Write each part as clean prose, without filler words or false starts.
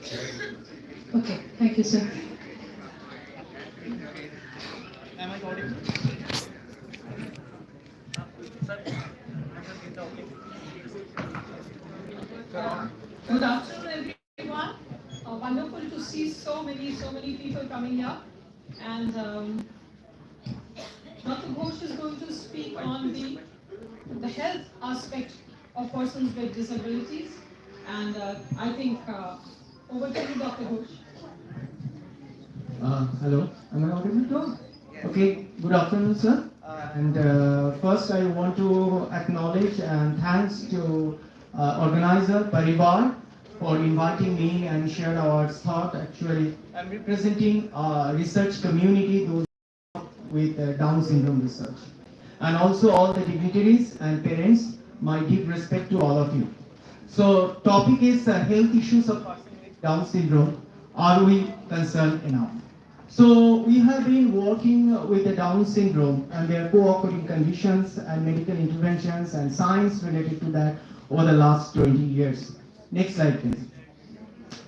Okay, thank you, sir. Am I audible? Good afternoon, everyone. Wonderful to see so many people coming here. And Dr. Ghosh is going to speak on the health aspect of persons with disabilities. And I think over to you, Dr. Ghosh. Hello, am I audible too? Okay, good afternoon, sir. And first, I want to acknowledge and thanks to organizer Parivar for inviting me and share our thought. Actually, I'm representing research community those with Down syndrome research, and also all the dignitaries and parents. My deep respect to all of you. So, topic is health issues of person with Down syndrome. Are we concerned enough? So we have been working with the Down syndrome and their co-occurring conditions and medical interventions and science related to that over the last 20 years. Next slide, please.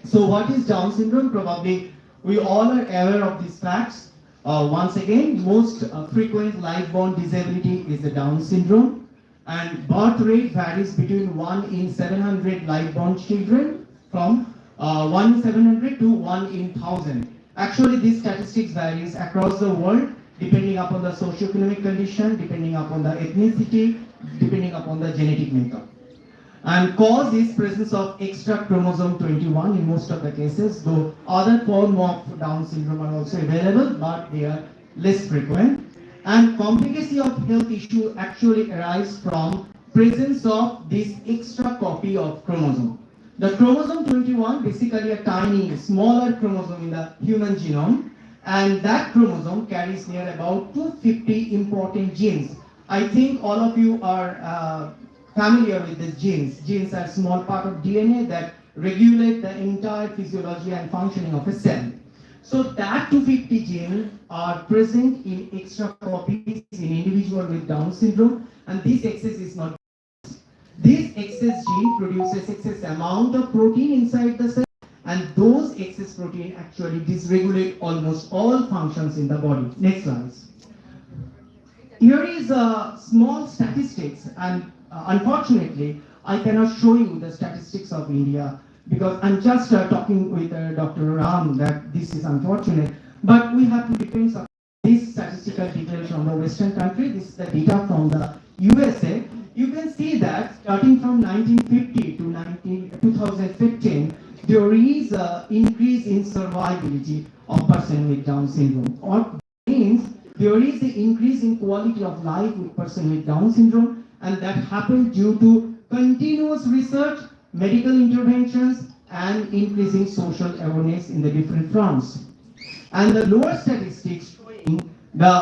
So what is Down syndrome? Probably we all are aware of these facts. Once again, most frequent life-born disability is the Down syndrome, and birth rate varies between 1 in 700 life-born children from 1 in 700 to 1 in 1000. Actually, these statistics varies across the world depending upon the socioeconomic condition, depending upon the ethnicity, depending upon the genetic makeup. And cause is presence of extra chromosome 21 in most of the cases, though other form of Down syndrome are also available, but they are less frequent. And complicacy of health issue actually arise from presence of this extra copy of chromosome. The chromosome 21 basically a tiny, smaller chromosome in the human genome, and that chromosome carries near about 250 important genes. I think all of you are familiar with these genes. Genes are small part of DNA that regulate the entire physiology and functioning of a cell. So that 250 genes are present in extra copies in individual with Down syndrome, and this excess is not. This excess gene produces excess amount of protein inside the cell, and those excess protein actually dysregulate almost all functions in the body. Next slide. Here is a small statistics, and unfortunately, I cannot show you the statistics of India because I'm just talking with Dr. Ram that this is unfortunate, but we have to depend on this statistical detail from the Western country. This is the data from the USA. You can see that starting from 1950 to 2015, there is an increase in survivability of person with Down syndrome. Or means there is an increase in quality of life with person with Down syndrome, and that happened due to continuous research, medical interventions, and increasing social awareness in the different fronts. And the lower statistics showing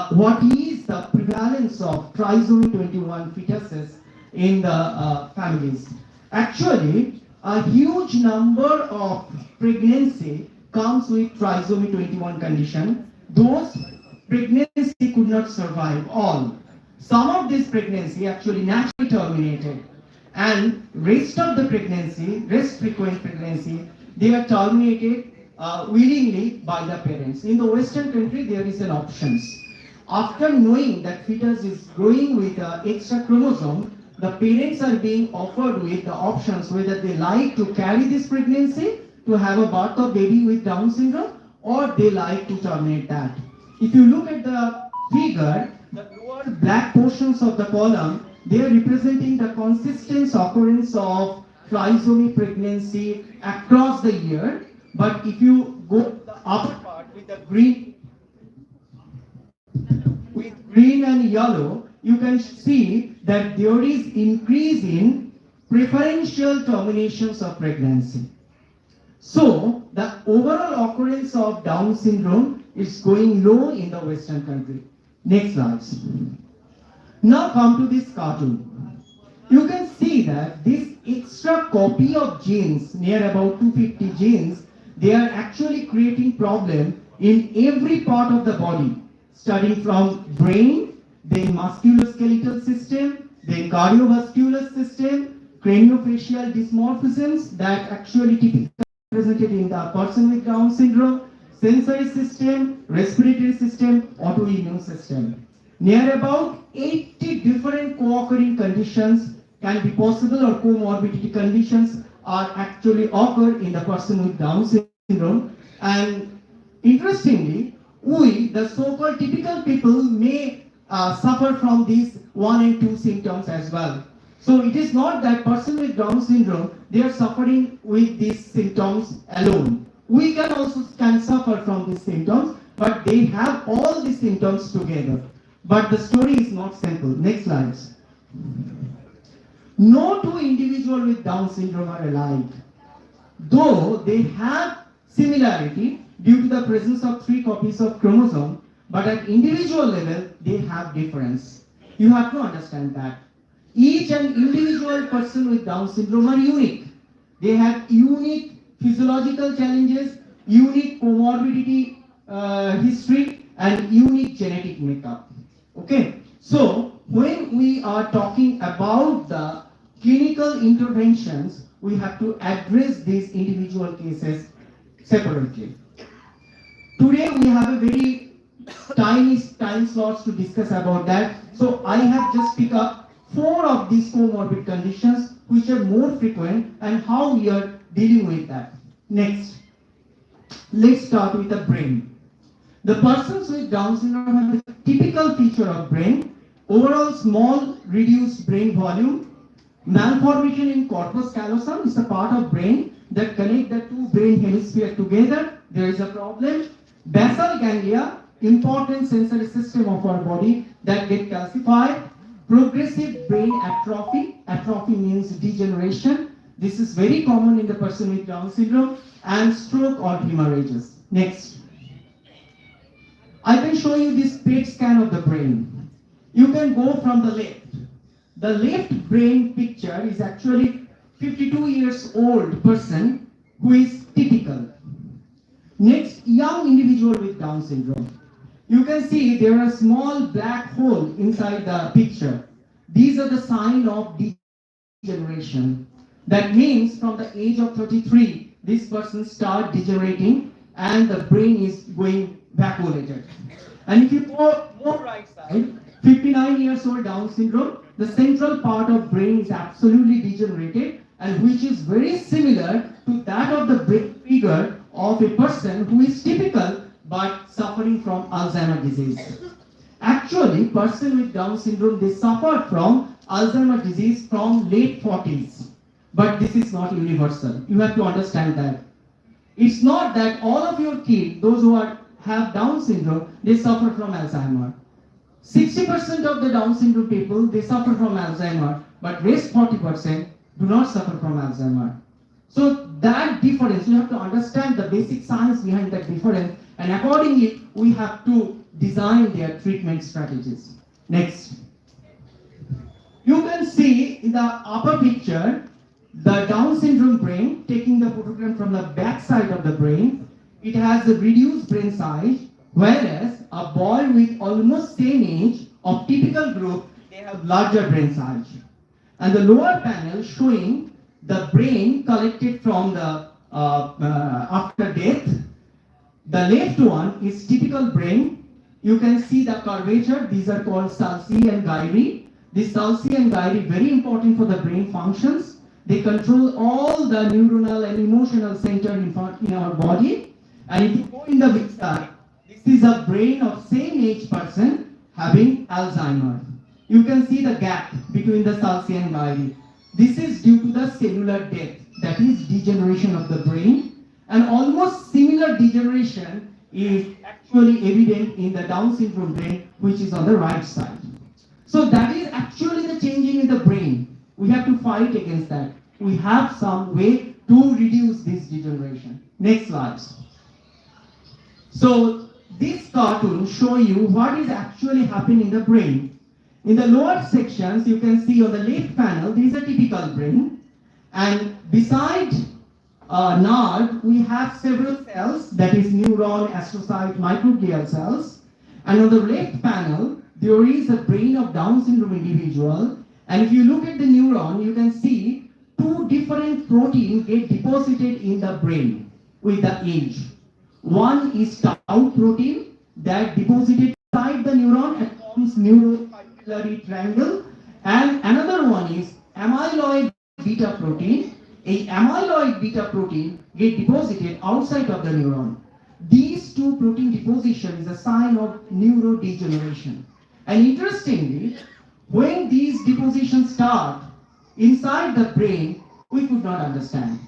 what is the prevalence of trisomy 21 fetuses in the families. Actually, a huge number of pregnancy comes with trisomy 21 condition. Those pregnancy could not survive all. Some of this pregnancy actually naturally terminated, and rest of the pregnancy, rest frequent pregnancy, they are terminated willingly by the parents. In the Western country, there is an options. After knowing that fetus is growing with extra chromosome, the parents are being offered with the options whether they like to carry this pregnancy to have a birth of baby with Down syndrome, or they like to terminate that. If you look at the figure, the lower black portions of the column, they are representing the consistent occurrence of trisomy pregnancy across the year. But if you go to the upper part with the green and yellow, you can see that there is increase in preferential terminations of pregnancy. So the overall occurrence of Down syndrome is going low in the Western country. Next slide. Now come to this cartoon. You can see that this extra copy of genes, near about 250 genes, they are actually creating problem in every part of the body, starting from brain, then musculoskeletal system, then cardiovascular system, craniofacial dysmorphisms that actually typically represented in the person with Down syndrome: sensory system, respiratory system, autoimmune system. Near about 80 different co-occurring conditions can be possible, or comorbidity conditions are actually occur in the person with Down syndrome. And interestingly, we, the so-called typical people, may suffer from these 1 and 2 symptoms as well. So it is not that person with Down syndrome, they are suffering with these symptoms alone. We can also suffer from these symptoms, but they have all these symptoms together. But the story is not simple. Next slides. No two individuals with Down syndrome are alike. Though they have similarity due to the presence of 3 copies of chromosome, but at individual level, they have difference. You have to understand that. Each and individual person with Down syndrome are unique. They have unique physiological challenges, unique comorbidity history, and unique genetic makeup. Okay, so when we are talking about the clinical interventions, we have to address these individual cases separately. Today we have a very tiny time slots to discuss about that. So I have just picked up 4 of these comorbid conditions which are more frequent and how we are dealing with that. Next, let's start with the brain. The persons with Down syndrome have a typical feature of brain: overall small reduced brain volume, malformation in corpus callosum is a part of brain that connect the 2 brain hemispheres together. There is a problem. Basal ganglia, important sensory system of our body, that get calcified. Progressive brain atrophy. Atrophy means degeneration. This is very common in the person with Down syndrome. And stroke or hemorrhages. Next. I can show you this PET scan of the brain. You can go from the left. The left brain picture is actually 52 years old person who is typical. Next, young individual with Down syndrome. You can see there are small black hole inside the picture. These are the sign of degeneration. That means from the age of 33, this person start degenerating and the brain is going vacuolated. And if you go more right side, 59 years old Down syndrome, the central part of brain is absolutely degenerated, and which is very similar to that of the brain figure of a person who is typical but suffering from Alzheimer's disease. Actually, person with Down syndrome, they suffer from Alzheimer's disease from late 40s. But this is not universal. You have to understand that. It's not that all of your kids, those who have Down syndrome, they suffer from Alzheimer's. 60% of the Down syndrome people, they suffer from Alzheimer's, but rest 40% do not suffer from Alzheimer's. So that difference, you have to understand the basic science behind that difference, and accordingly, we have to design their treatment strategies. Next. You can see in the upper picture, the Down syndrome brain, taking the photograph from the back side of the brain. It has a reduced brain size, whereas a boy with almost same age of typical group, they have larger brain size. And the lower panel showing the brain collected from the after death. The left one is typical brain. You can see the curvature. These are called sulci and gyri. This sulci and gyri very important for the brain functions. They control all the neuronal and emotional center in our body. And if you go in the picture, this is a brain of same age person having Alzheimer's. You can see the gap between the sulci and gyri. This is due to the cellular death, that is degeneration of the brain. And almost similar degeneration is actually evident in the Down syndrome brain, which is on the right side. So that is actually the changing in the brain. We have to fight against that. We have some way to reduce this degeneration. Next slide. So this cartoon show you what is actually happening in the brain. In the lower sections, you can see on the left panel, there is a typical brain. And beside nerve, we have several cells, that is neuron, astrocyte, microglial cells. And on the left panel, there is a brain of Down syndrome individual. And if you look at the neuron, you can see two different proteins get deposited in the brain with the age. One is tau protein that deposited inside the neuron and forms neurofibrillary triangle, and another one is amyloid beta protein. A amyloid beta protein get deposited outside of the neuron. These two protein deposition is a sign of neurodegeneration. And interestingly, when these depositions start inside the brain, we could not understand.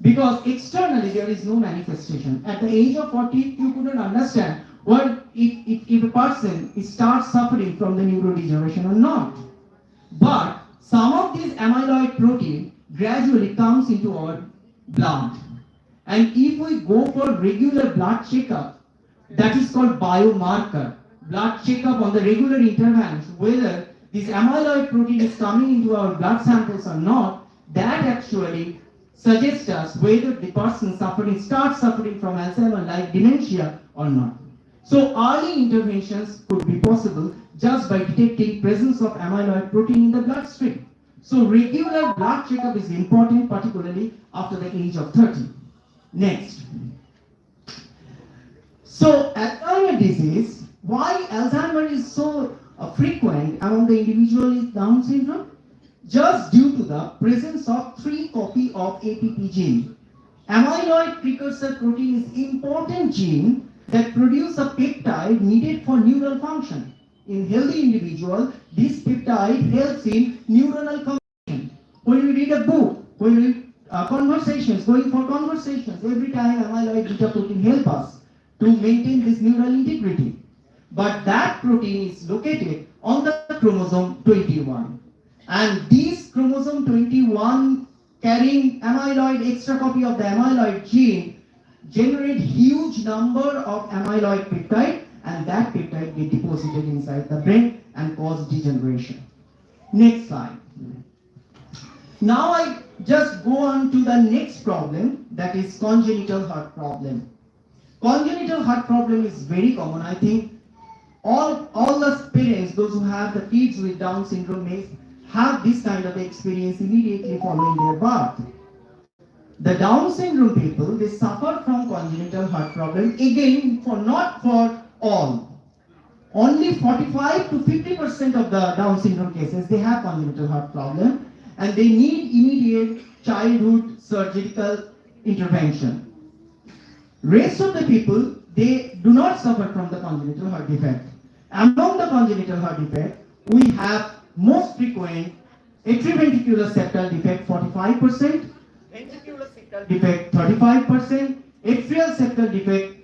Because externally there is no manifestation. At the age of 40, you couldn't understand what if a person starts suffering from the neurodegeneration or not. But some of these amyloid protein gradually comes into our blood. And if we go for regular blood checkup, that is called biomarker, blood checkup on the regular intervals, whether this amyloid protein is coming into our blood samples or not, that actually suggests us whether the person starts suffering from Alzheimer-like dementia or not. So early interventions could be possible just by detecting presence of amyloid protein in the bloodstream. So regular blood checkup is important, particularly after the age of 30. Next. So Alzheimer's disease, why Alzheimer is so frequent among the individual with Down syndrome? Just due to the presence of 3 copies of APP gene. Amyloid precursor protein is important gene that produce a peptide needed for neural function. In healthy individual, this peptide helps in neuronal communication. When we read a book, when we going for conversations, every time amyloid beta protein help us to maintain this neural integrity. But that protein is located on the chromosome 21. And this chromosome 21 carrying amyloid extra copy of the amyloid gene generate huge number of amyloid peptide, and that peptide get deposited inside the brain and cause degeneration. Next slide. Now I just go on to the next problem, that is congenital heart problem. Congenital heart problem is very common. I think all the parents, those who have the kids with Down syndrome, may have this kind of experience immediately following their birth. The Down syndrome people, they suffer from congenital heart problem, again not for all. Only 45 to 50% of the Down syndrome cases, they have congenital heart problem, and they need immediate childhood surgical intervention. Rest of the people, they do not suffer from the congenital heart defect. Among the congenital heart defect, we have most frequent atrioventricular septal defect 45%, ventricular septal defect 35%, atrial septal defect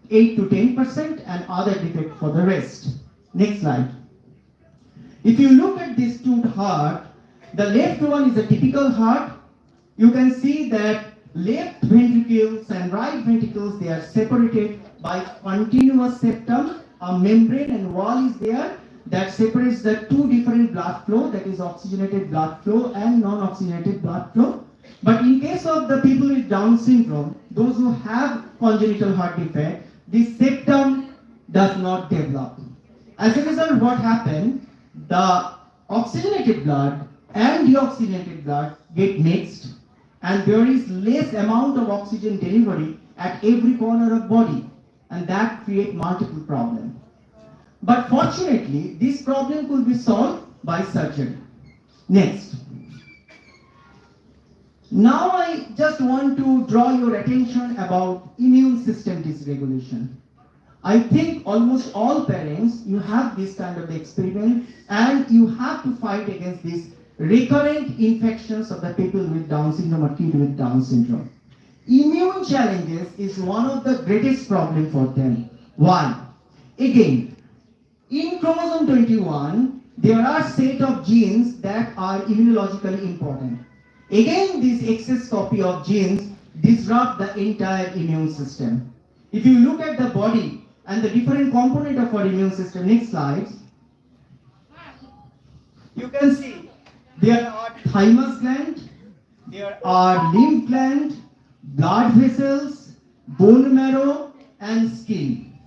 8 to 10%, and other defect for the rest. Next slide. If you look at this two heart, the left one is a typical heart. You can see that left ventricles and right ventricles, they are separated by continuous septum. A membrane and wall is there that separates the two different blood flow, that is oxygenated blood flow and non-oxygenated blood flow. But in case of the people with Down syndrome, those who have congenital heart defect, this septum does not develop. As a result, what happens? The oxygenated blood and deoxygenated blood get mixed, and there is less amount of oxygen delivery at every corner of body, and that creates multiple problems. But fortunately, this problem could be solved by surgery. Next. Now I just want to draw your attention about immune system dysregulation. I think almost all parents, you have this kind of experiment, and you have to fight against these recurrent infections of the people with Down syndrome or kids with Down syndrome. Immune challenges is one of the greatest problems for them. Why? Again, in chromosome 21, there are set of genes that are immunologically important. Again, this excess copy of genes disrupt the entire immune system. If you look at the body and the different component of our immune system, next slide, you can see there are thymus gland, there are lymph gland, blood vessels, bone marrow, and skin.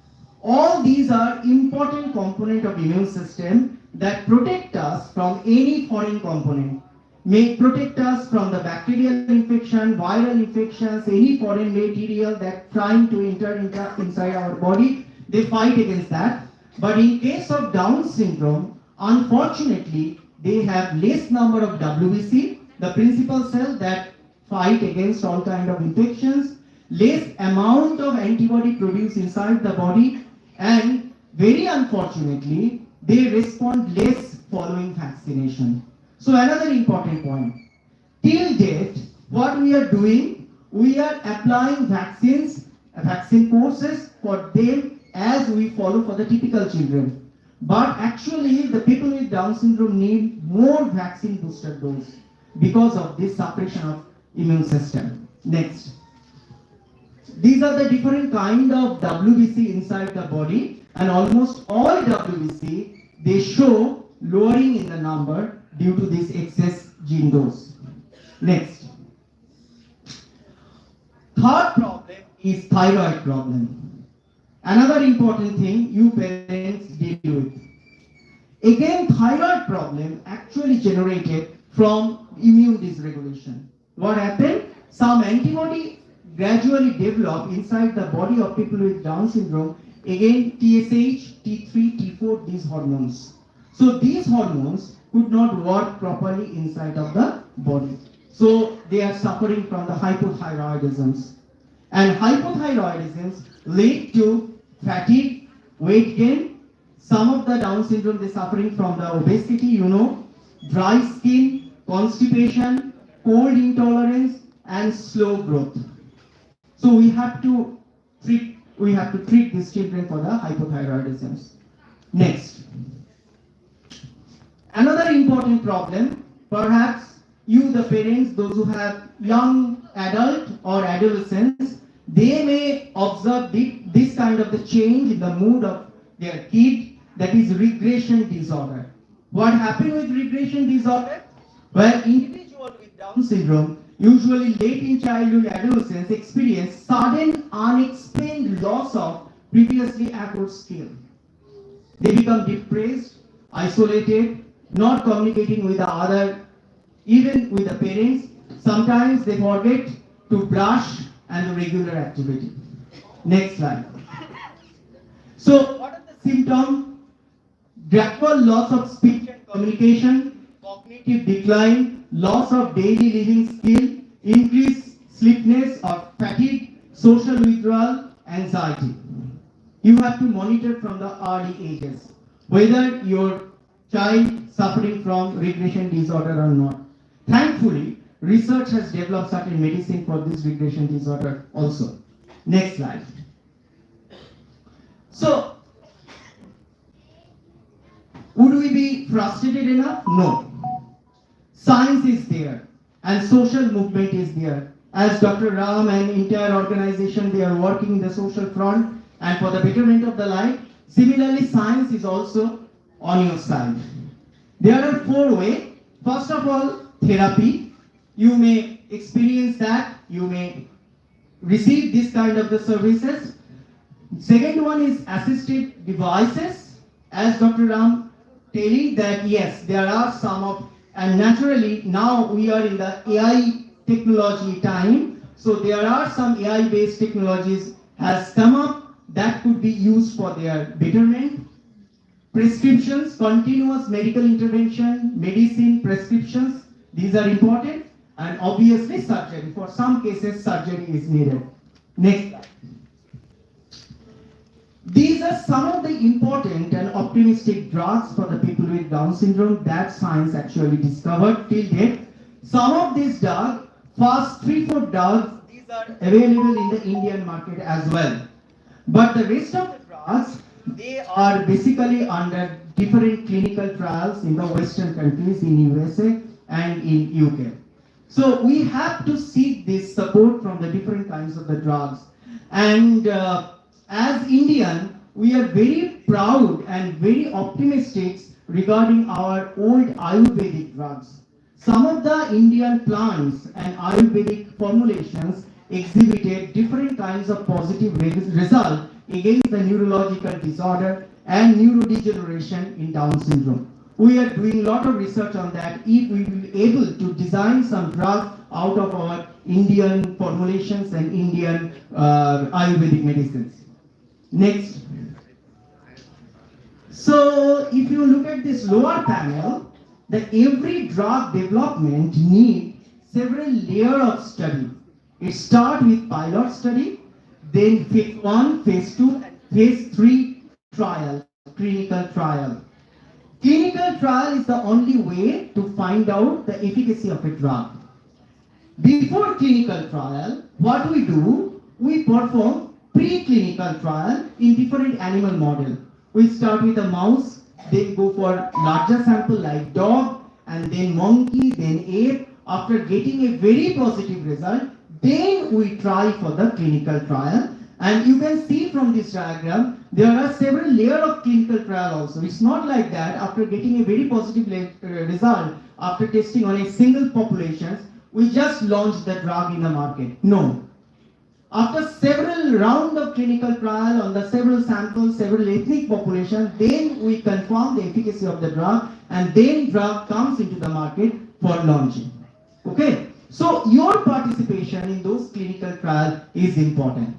All these are important components of immune system that protect us from any foreign component. may protect us from the bacterial infection, viral infections, any foreign material that trying to enter inside our body. They fight against that. But in case of Down syndrome, unfortunately, they have less number of WBC, the principal cell that fight against all kind of infections, less amount of antibody produced inside the body, and very unfortunately, they respond less following vaccination. So another important point, till date, what we are doing, we are applying vaccine courses for them as we follow for the typical children. But actually, the people with Down syndrome need more vaccine booster dose because of this suppression of immune system. Next. These are the different kind of WBC inside the body, and almost all WBC, they show lowering in the number due to this excess gene dose. Next. Third problem is thyroid problem. Another important thing you parents deal with. Again, thyroid problem actually generated from immune dysregulation. What happened? Some antibody gradually develop inside the body of people with Down syndrome. Again, TSH, T3, T4, these hormones. So these hormones could not work properly inside of the body. So they are suffering from the hypothyroidisms. And hypothyroidisms lead to fatigue, weight gain. Some of the Down syndrome, they're suffering from the obesity, dry skin, constipation, cold intolerance, and slow growth. So we have to treat these children for the hypothyroidisms. Next. Another important problem, perhaps you the parents, those who have young adult or adolescents, they may observe this kind of the change in the mood of their kid, that is regression disorder. What happened with regression disorder? Well, individuals with Down syndrome, usually late in childhood adolescence, experience sudden unexplained loss of previously acquired skill. They become depressed, isolated, not communicating with the other, even with the parents. Sometimes they forget to brush and the regular activity. Next slide. So what are the symptoms? Gradual loss of speech and communication, cognitive decline, loss of daily living skill, increased sleepiness or fatigue, social withdrawal, anxiety. You have to monitor from the early ages whether your child suffering from regression disorder or not. Thankfully, research has developed certain medicine for this regression disorder also. Next slide. So, would we be frustrated enough? No. Science is there and social movement is there. As Dr. Ram and entire organization, they are working in the social front and for the betterment of the life. Similarly, science is also on your side. There are 4 ways. First of all, therapy. You may experience that. You may receive this kind of the services. Second one is assistive devices. As Dr. Ram telling that yes, there are some of, and naturally now we are in the AI technology time. So there are some AI based technologies has come up that could be used for their betterment. Prescriptions, continuous medical intervention, medicine, prescriptions, these are important. And obviously surgery. For some cases, surgery is needed. Next slide. These are some of the important and optimistic drugs for the people with Down syndrome that science actually discovered till date. Some of these drugs, first 3-4 drugs, these are available in the Indian market as well. But the rest of the drugs, they are basically under different clinical trials in the Western countries, in USA and in UK. So we have to seek this support from the different kinds of the drugs. And as Indian, we are very proud and very optimistic regarding our old Ayurvedic drugs. Some of the Indian plants and Ayurvedic formulations exhibited different kinds of positive results against the neurological disorder and neurodegeneration in Down syndrome. We are doing a lot of research on that. If we will be able to design some drugs out of our Indian formulations and Indian Ayurvedic medicines. Next. So if you look at this lower panel, that every drug development needs several layers of study. It starts with pilot study, then phase 1, phase 2, and phase 3 trial, clinical trial. Clinical trial is the only way to find out the efficacy of a drug. Before clinical trial, what we do, we perform preclinical trial in different animal models. We start with a mouse, then go for larger sample like dog, and then monkey, then ape. After getting a very positive result, then we try for the clinical trial. And you can see from this diagram, there are several layers of clinical trial also. It's not like that after getting a very positive result, after testing on a single population, we just launch the drug in the market. No. After several rounds of clinical trial on the several samples, several ethnic population, then we confirm the efficacy of the drug, and then drug comes into the market for launching. Okay? So your participation in those clinical trials is important.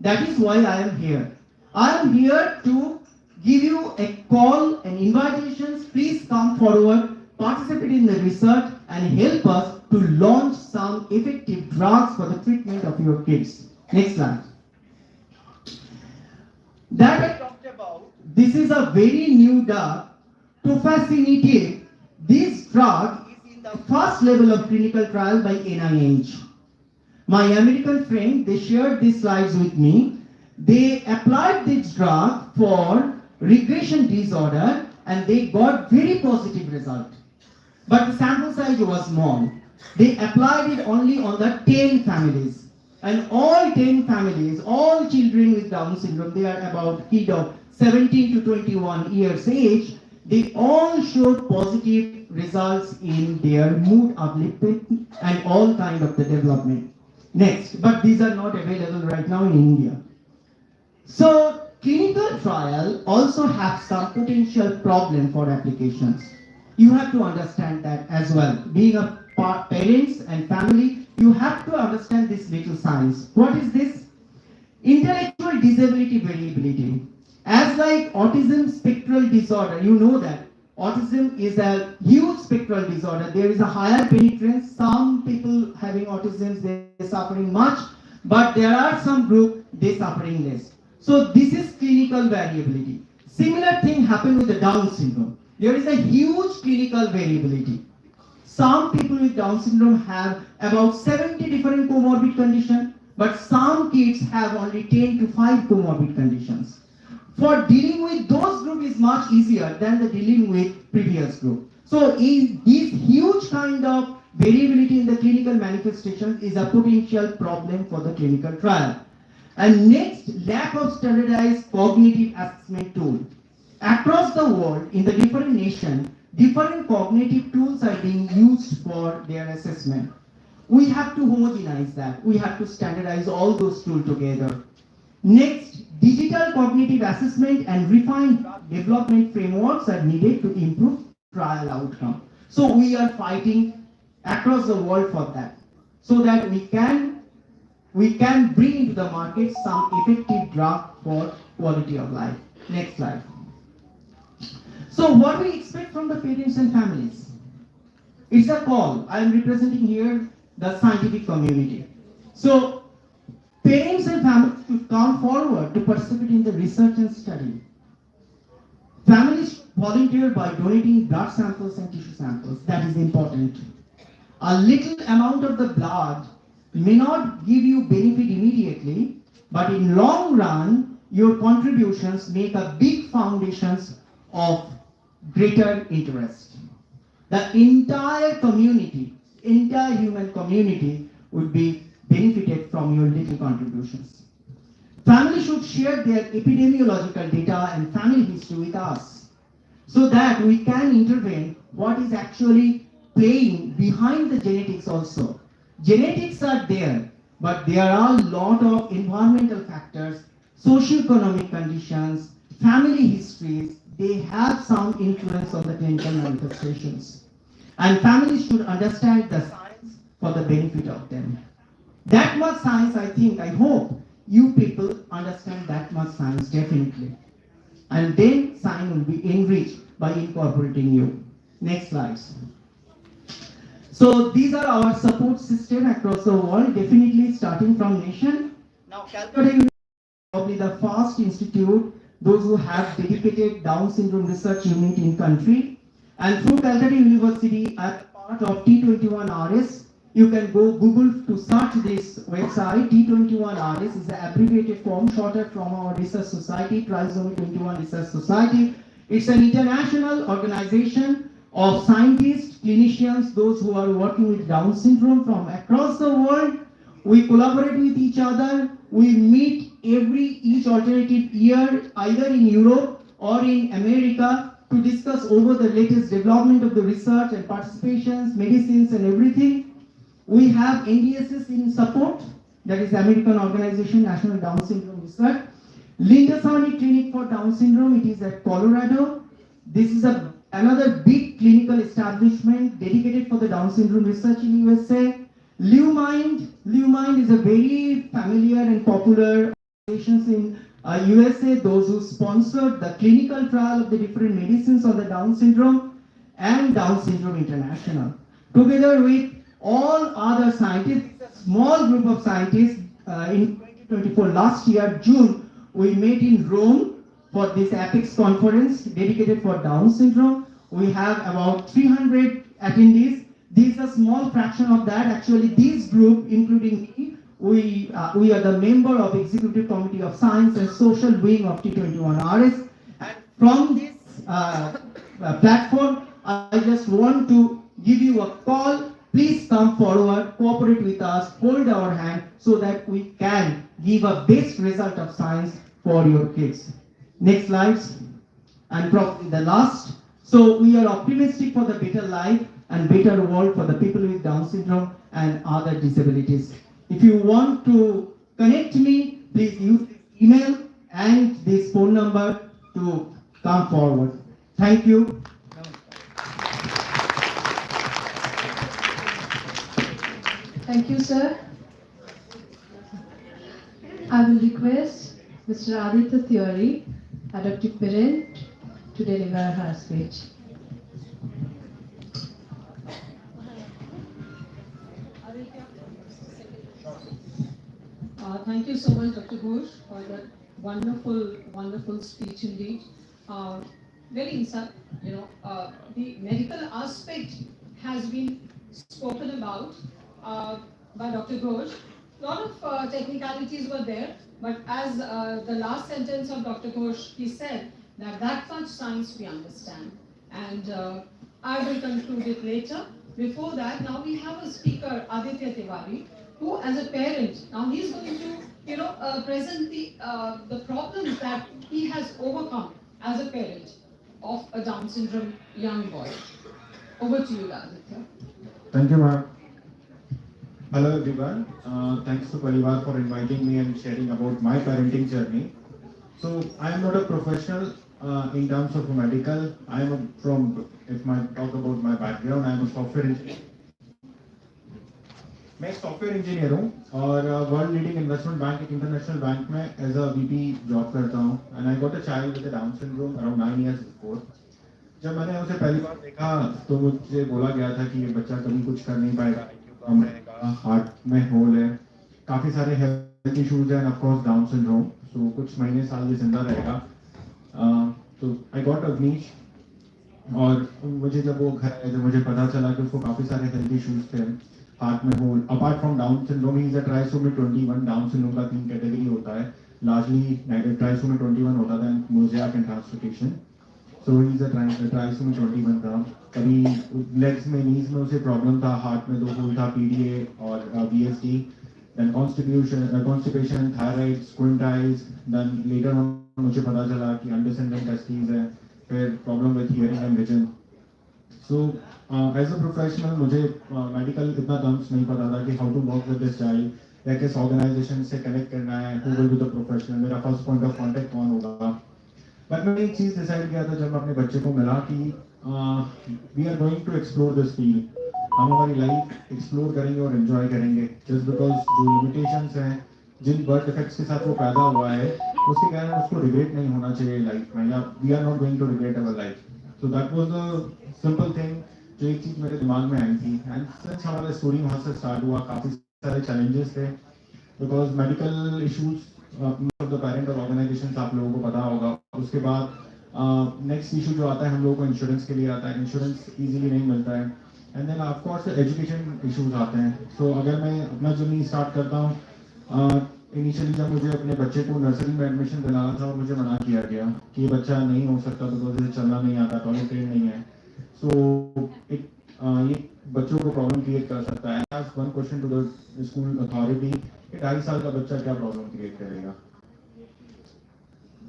That is why I am here. I am here to give you a call and invitations. Please come forward, participate in the research, and help us to launch some effective drugs for the treatment of your kids. Next slide. That I talked about, this is a very new drug. Tofasinitab, this drug is in the first level of clinical trial by NIH. My American friend, they shared these slides with me. They applied this drug for regression disorder and they got very positive result. But the sample size was small. They applied it only on the 10 families. And all 10 families, all children with Down syndrome, they are about kid of 17 to 21 years age, they all showed positive results in their mood upliftment and all kind of the development. Next, but these are not available right now in India. So clinical trial also have some potential problem for applications. You have to understand that as well. Being a parents and family, you have to understand this little science. What is this? Intellectual disability variability. As like autism spectral disorder, you know that autism is a huge spectral disorder. There is a higher penetrance. Some people having autism, they're suffering much, but there are some group, they're suffering less. So this is clinical variability. Similar thing happened with the Down syndrome. There is a huge clinical variability. Some people with Down syndrome have about 70 different comorbid conditions, but some kids have only 10 to 5 comorbid conditions. For dealing with those groups is much easier than the dealing with previous group. So this huge kind of variability in the clinical manifestations is a potential problem for the clinical trial. And next, lack of standardized cognitive assessment tool. Across the world, in the different nations, different cognitive tools are being used for their assessment. We have to homogenize that. We have to standardize all those tools together. Next, digital cognitive assessment and refined drug development frameworks are needed to improve trial outcome. So we are fighting across the world for that, so that we can bring into the market some effective drug for quality of life. Next slide. So what we expect from the parents and families? It's a call. I am representing here the scientific community. So parents and families should come forward to participate in the research and study. Families volunteer by donating blood samples and tissue samples. That is important. A little amount of the blood may not give you benefit immediately, but in long run, your contributions make a big foundations of greater interest. The entire community, entire human community would be benefited from your little contributions. Families should share their epidemiological data and family history with us, so that we can intervene what is actually playing behind the genetics also. Genetics are there, but there are a lot of environmental factors, socioeconomic conditions, family histories, they have some influence on the clinical manifestations. And families should understand the science for the benefit of them. That much science, I think, I hope you people understand that much science definitely. And then science will be enriched by incorporating you. Next slides. So these are our support system across the world, definitely starting from nation. Now Calcutta University is probably the first institute, those who have dedicated Down syndrome research unit in country. And through Calcutta University, as part of T21RS, you can go Google to search this website. T21RS is the abbreviated form, shorter from our research society, Trisomy 21 Research Society. It's an international organization of scientists, clinicians, those who are working with Down syndrome from across the world. We collaborate with each other. We meet each alternative year, either in Europe or in America, to discuss over the latest development of the research and participations, medicines and everything. We have NDSS in support, that is American Organization National Down Syndrome Research. Linda Sawhney Clinic for Down Syndrome, it is at Colorado. This is another big clinical establishment dedicated for the Down syndrome research in USA. LewMind is a very familiar and popular organization in USA, those who sponsored the clinical trial of the different medicines on the Down syndrome, and Down Syndrome International. Together with all other scientists, a small group of scientists, in 2024, last year, June, we met in Rome for this APEX conference dedicated for Down syndrome. We have about 300 attendees. This is a small fraction of that. Actually, this group, including me, we are the member of Executive Committee of Science and Social Wing of T21RS. And from this platform, I just want to give you a call. Please come forward, cooperate with us, hold our hand so that we can give a best result of science for your kids. Next slides. And probably the last. So we are optimistic for the better life and better world for the people with Down syndrome and other disabilities. If you want to connect me, please use this email and this phone number to come forward. Thank you. Thank you, sir. I will request Mr. Aditya Tiwari, Adoptive Parent, to deliver her speech. Thank you so much, Dr. Ghosh, for that wonderful speech indeed. Very insight, the medical aspect has been spoken about by Dr. Ghosh. A lot of technicalities were there, but as the last sentence of Dr. Ghosh, he said that much science we understand. And I will conclude it later. Before that, now we have a speaker, Aditya Tiwari, who as a parent, now he's going to, present the problems that he has overcome as a parent of a Down syndrome young boy. Over to you, Aditya. Thank you, ma'am. Hello, everyone. Thanks to Parivar for inviting me and sharing about my parenting journey. So, I am not a professional in terms of medical. I am if I talk about my background, I am a software engineer. मैं एक software engineer हूँ और world leading investment bank एक international bank में as a VP job करता हूँ and I got a child with down syndrome around 9 years before. जब मैंने उसे पहली बार देखा तो मुझे बोला गया था कि ये बच्चा कभी कुछ कर नहीं पाएगा, कम रहेगा, हार्ट में होल है, काफ़ी सारे हेल्थ इशूज हैं, ऑफ कोर्स डाउन सिंड्रोम. सो कुछ महीने साल ये जिंदा रहेगा. तो आई गॉट अवनीश और मुझे जब वो घर आया, जब मुझे पता चला कि उसको काफ़ी सारे हेल्थ इशूज थे, हार्ट में hole, apart from Down syndrome he is a trisomy 21. Down syndrome का 3 कैटेगरी होता है, लार्जली ट्राइसोमी 21 होता था, mosaic and translocation. So he is a trisomy 21 था. कभी लेग्स में, नीज में उसे प्रॉब्लम था, हार्ट में 2 होल था, पीडीए और VSD, then constipation, thyroid, squint eyes, then later मुझे पता चला कि अंडरसेंडिंग टेस्टिस है, फिर problem with hearing and vision. So as a professional मुझे मेडिकल इतना टर्म्स नहीं पता था कि how to work with this child या किस ऑर्गेनाइजेशन से कनेक्ट करना है, who will be the professional, मेरा फर्स्ट पॉइंट ऑफ कांटेक्ट कौन होगा. बट मैंने एक चीज़ डिसाइड किया था जब मैं अपने बच्चे को मिला कि we are going to explore this field, हम हमारी लाइफ एक्सप्लोर करेंगे और एंजॉय करेंगे, जस्ट बिकॉज जो लिमिटेशंस हैं, जिन बर्थ इफेक्ट्स के साथ वो पैदा हुआ है, उसके कारण उसको रिग्रेट नहीं होना चाहिए लाइफ में, या we are not going to regret our life. So that was the simple thing जो एक चीज़ मेरे दिमाग में आई थी. एंड सिंस हमारा स्टोरी वहाँ से स्टार्ट हुआ, काफ़ी सारे चैलेंजेस थे because medical issues of the parent और ऑर्गेनाइजेशन आप लोगों को पता होगा. उसके बाद नेक्स्ट इशू जो आता है हम लोगों को इंश्योरेंस के लिए आता है, इंश्योरेंस इजीली नहीं मिलता है. And then of course education issues आते हैं. सो अगर मैं अपना जर्नी स्टार्ट करता हूँ, इनिशियली जब मुझे अपने बच्चे को नर्सरी में एडमिशन दिलाना था और मुझे मना किया गया कि ये बच्चा नहीं हो सकता बिकॉज इसे चलना नहीं आता, टॉयलेट ट्रेन नहीं है. सो ये बच्चों को प्रॉब्लम क्रिएट कर सकता है. I have one question to the school authority कि 2.5 साल का बच्चा क्या प्रॉब्लम क्रिएट करेगा?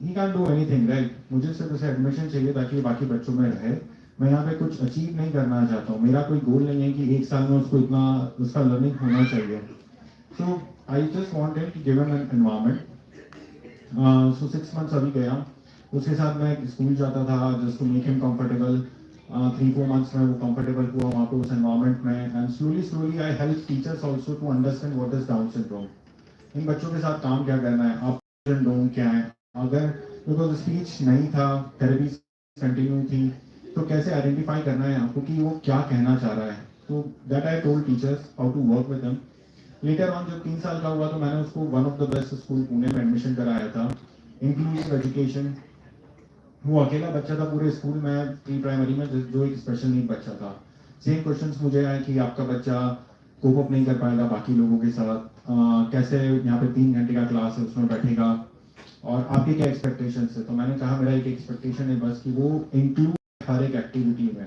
He can do anything, right? मुझे सिर्फ उसे एडमिशन चाहिए ताकि बाकी बच्चों में रहे. मैं यहाँ पे कुछ अचीव नहीं करना चाहता हूँ, मेरा कोई गोल नहीं है कि 1 साल में उसको इतना उसका लर्निंग होना चाहिए. So I just want him to give him an environment. So 6 months अभी गया, उसके साथ मैं स्कूल जाता था just to make him comfortable. 3-4 months में वो कंफर्टेबल हुआ वहाँ पे उस एनवायरनमेंट में. And slowly I help teachers also to understand what is Down syndrome, इन बच्चों के साथ काम क्या करना है, आप सिंड्रोम क्या है. अगर बिकॉज स्पीच नहीं था, थेरेपी कंटिन्यू थी, तो कैसे आइडेंटिफाई करना है आपको कि वो क्या कहना चाह रहा है. तो that I told teachers how to work with them. Later on जब 3 साल का हुआ तो मैंने उसको one of the best school Pune में एडमिशन कराया था, इंक्लूसिव एजुकेशन. वो अकेला बच्चा था पूरे स्कूल में, प्री प्राइमरी में, जो एक स्पेशल नीड बच्चा था. सेम क्वेश्चंस मुझे आए कि आपका बच्चा कोप अप नहीं कर पाएगा बाकी लोगों के साथ, कैसे यहाँ पे 3 घंटे का क्लास है उसमें बैठेगा, और आपके क्या एक्सपेक्टेशंस है. तो मैंने कहा मेरा एक एक्सपेक्टेशन है बस कि वो इंक्लूड हर एक एक्टिविटी में.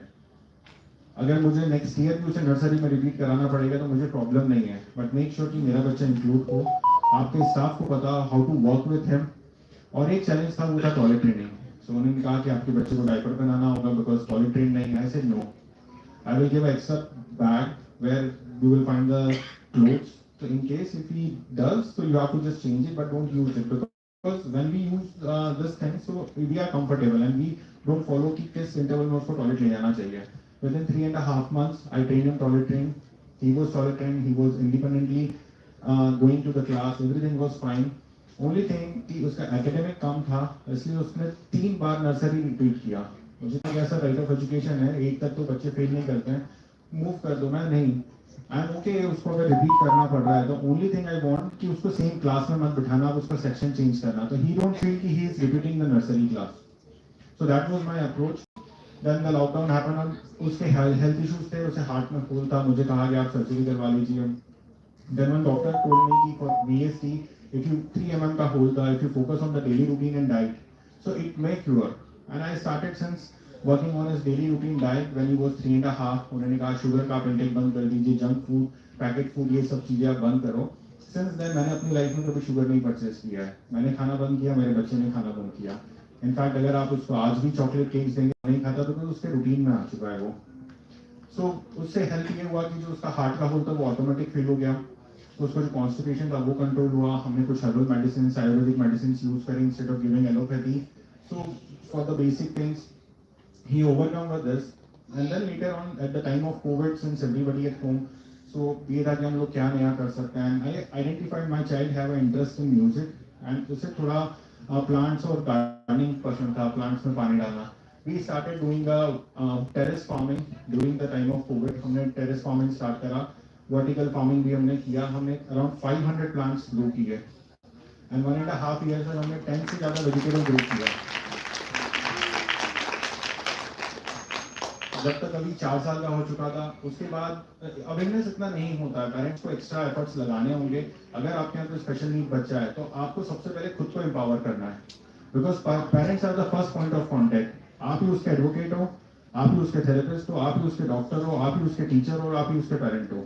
अगर मुझे नेक्स्ट ईयर भी उसे नर्सरी में रिपीट कराना पड़ेगा तो मुझे प्रॉब्लम नहीं है, बट मेक श्योर कि मेरा बच्चा इंक्लूड हो, आपके स्टाफ को पता how to work with him. और एक चैलेंज था वो था टॉयलेट ट्रेनिंग. सो उन्होंने कहा कि आपके बच्चे को डायपर पहनाना होगा बिकॉज टॉयलेट ट्रेन नहीं है. I said no, I will give extra bag where you will find the clothes. So in case if he does, so you have to just change it, but don't use it because when we use this thing, so we are comfortable and we don't follow कि किस interval में उसको toilet ले जाना चाहिए. Within 3.5 months, I trained him toilet train. He was toilet trained. He was independently going to the class. Everything was fine. Only thing कि उसका academic कम था, इसलिए उसने 3 बार नर्सरी रिपीट किया. मुझे तो कैसा राइट ऑफ एजुकेशन है, 1 तक तो बच्चे फेल नहीं करते हैं, मूव कर दो. मैं नहीं, आई एम ओके उसको अगर रिपीट करना पड़ रहा है. तो ओनली थिंग आई वांट कि उसको सेम क्लास में मत बिठाना, आप उसका सेक्शन चेंज करना, तो ही डोंट फील कि he is repeating the nursery class. So that was my approach. Then the lockdown happened. उसके हेल्थ इश्यूज थे, उसे हार्ट में होल था, मुझे कहा गया आप सर्जरी करवा लीजिए. Then one doctor told me कि for VST if you 3 mm का होल था, if you focus on the daily routine and diet, so it may cure. And I started since working on his daily routine diet when he was 3.5. उन्होंने कहा sugar का आप intake बंद कर दीजिए, junk food, packet food, ये सब चीज़ें आप बंद करो. सिंस देन मैंने अपनी लाइफ में कभी शुगर नहीं परचेस किया है. मैंने खाना बंद किया, मेरे बच्चे ने खाना बंद किया. इनफैक्ट अगर आप उसको आज भी चॉकलेट केक्स देंगे नहीं खाता तो उसके रूटीन में आ चुका है वो. सो उससे हेल्प ये हुआ कि जो उसका हार्ट का होल था वो ऑटोमेटिक फिल हो गया. तो उसका जो कॉन्स्टिपेशन था वो कंट्रोल हुआ. हमने कुछ herbal medicine, Ayurvedic medicine use करी instead of giving allopathy. So for the basic things he overcome with this. And then later on at the time of COVID, since everybody at home, so ये था कि हम लोग क्या नया कर सकते हैं. I identified my child have an interest in music and उसे थोड़ा plants और gardening पसंद था, plants में पानी डालना. We started doing a terrace farming during the time of COVID. हमने terrace farming start करा, vertical farming भी हमने किया. हमने around 500 plants grow किए and 1.5 years में हमने 10 से ज़्यादा vegetable grow किया. जब तक अभी 4 साल का हो चुका था. उसके बाद अवेयरनेस इतना नहीं होता है, पेरेंट्स को एक्स्ट्रा एफर्ट्स लगाने होंगे. अगर आपके यहाँ कोई स्पेशल नीड बच्चा है तो आपको सबसे पहले खुद को एम्पावर करना है, because parents are the first point of contact. आप ही उसके एडवोकेट हो, आप ही उसके थेरेपिस्ट हो, आप ही उसके डॉक्टर हो, आप ही उसके टीचर हो, आप ही उसके पेरेंट हो.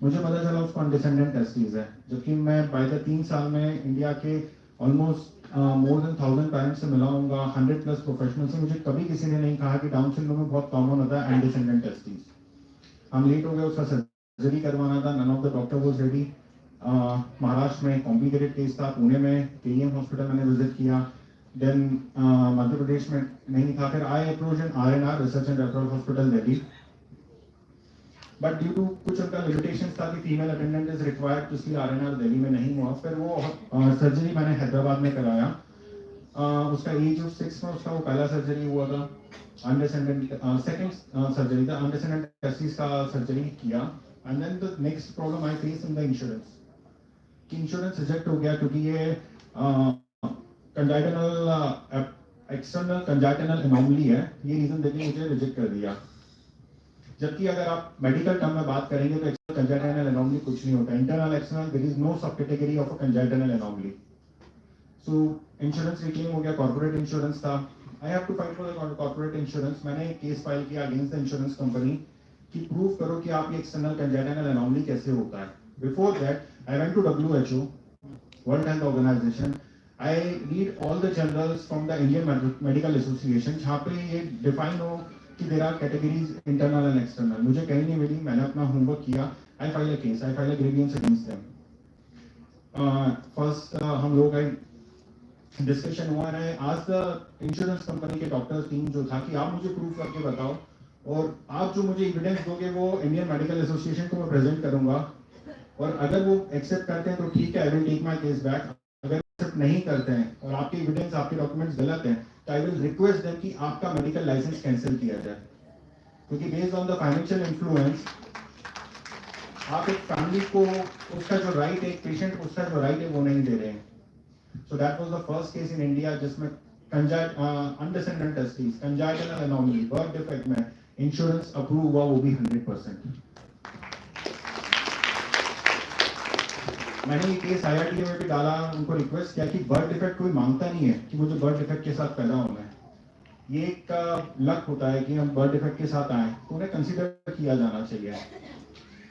मुझे पता चला उसको अनडिसेंडेंट टेस्टीज है, जबकि मैं बाय द 3 साल में इंडिया के ऑलमोस्ट मोर देन 1000 पेरेंट्स से मिला हूँगा, 100+ प्रोफेशनल से. मुझे कभी किसी ने नहीं कहा कि डाउन सिंड्रोम में बहुत कॉमन होता है अनडिसेंडेंट टेस्टीज. हम लेट हो गए, उसका सर्जरी करवाना था, none of the doctor was ready. Maharashtra में कॉम्प्लिकेटेड केस था, पुणे में KEM हॉस्पिटल मैंने विजिट किया. देन मध्य प्रदेश में नहीं था, फिर I approach in R research and referral hospital Delhi, but due to कुछ उनका लिमिटेशन था कि फीमेल अटेंडेंट इज रिक्वायर्ड, तो इसलिए आर दिल्ली में नहीं हुआ। फिर वो सर्जरी मैंने हैदराबाद में कराया। उसका एज ऑफ 6 में उसका वो पहला सर्जरी हुआ था, अनडिसेंडेंट सेकंड सर्जरी था, अनडिसेंडेंट टेस्टिस का सर्जरी किया। And then the next problem I face in the insurance, कि इंश्योरेंस रिजेक्ट हो गया क्योंकि ये कंजाइटनल एक्सटर्नल कंजाइटनल एनोमली है, ये रीजन देके मुझे रिजेक्ट कर दिया। जबकि अगर आप मेडिकल टर्म में बात करेंगे तो एक्सटर्नल कंजाइटनल एनोमली कुछ नहीं होता, internal external there is no subcategory of a congenital anomaly. So insurance reclaim हो गया, कॉर्पोरेट इंश्योरेंस था, I have to fight for the corporate insurance. मैंने एक केस फाइल किया अगेंस्ट द इंश्योरेंस कंपनी कि प्रूव करो कि आप ये एक्सटर्नल कंजाइटनल एनोमली कैसे होता है। Before that I went to WHO, World Health Organization, I read all the journals from the Indian Medical Association, जहाँ पे ये डिफाइन हो कि there are categories internal and external. मुझे कहीं नहीं मिली, मैंने अपना होमवर्क किया, I file a case, I file a grievance against them. First हम लोग का डिस्कशन हुआ है, आज द इंश्योरेंस कंपनी के डॉक्टर्स टीम जो था कि आप मुझे प्रूव करके बताओ और आप जो मुझे एविडेंस दोगे वो इंडियन मेडिकल एसोसिएशन को मैं प्रेजेंट करूंगा, और अगर वो एक्सेप्ट करते हैं तो ठीक है, I will take my case back. अगर एक्सेप्ट नहीं करते हैं और आपके एविडेंस आपके डॉक्यूमेंट्स गलत हैं तो आई विल रिक्वेस्ट देम कि आपका मेडिकल लाइसेंस कैंसिल किया जाए, क्योंकि based on the financial influence आप एक फैमिली को उसका जो राइट है, एक पेशेंट को उसका जो राइट है वो नहीं दे रहे हैं। सो that was the first case in India जिसमें undescended testis कंजाइटनल anomaly birth defect में इंश्योरेंस अप्रूव हुआ, वो भी 100%। मैंने ये केस IRTA में भी डाला, उनको रिक्वेस्ट किया कि बर्थ डिफेक्ट कोई मांगता नहीं है कि मुझे बर्थ डिफेक्ट के साथ पैदा होना है, ये एक लक होता है कि हम बर्थ डिफेक्ट के साथ आए, तो उन्हें कंसीडर किया जाना चाहिए।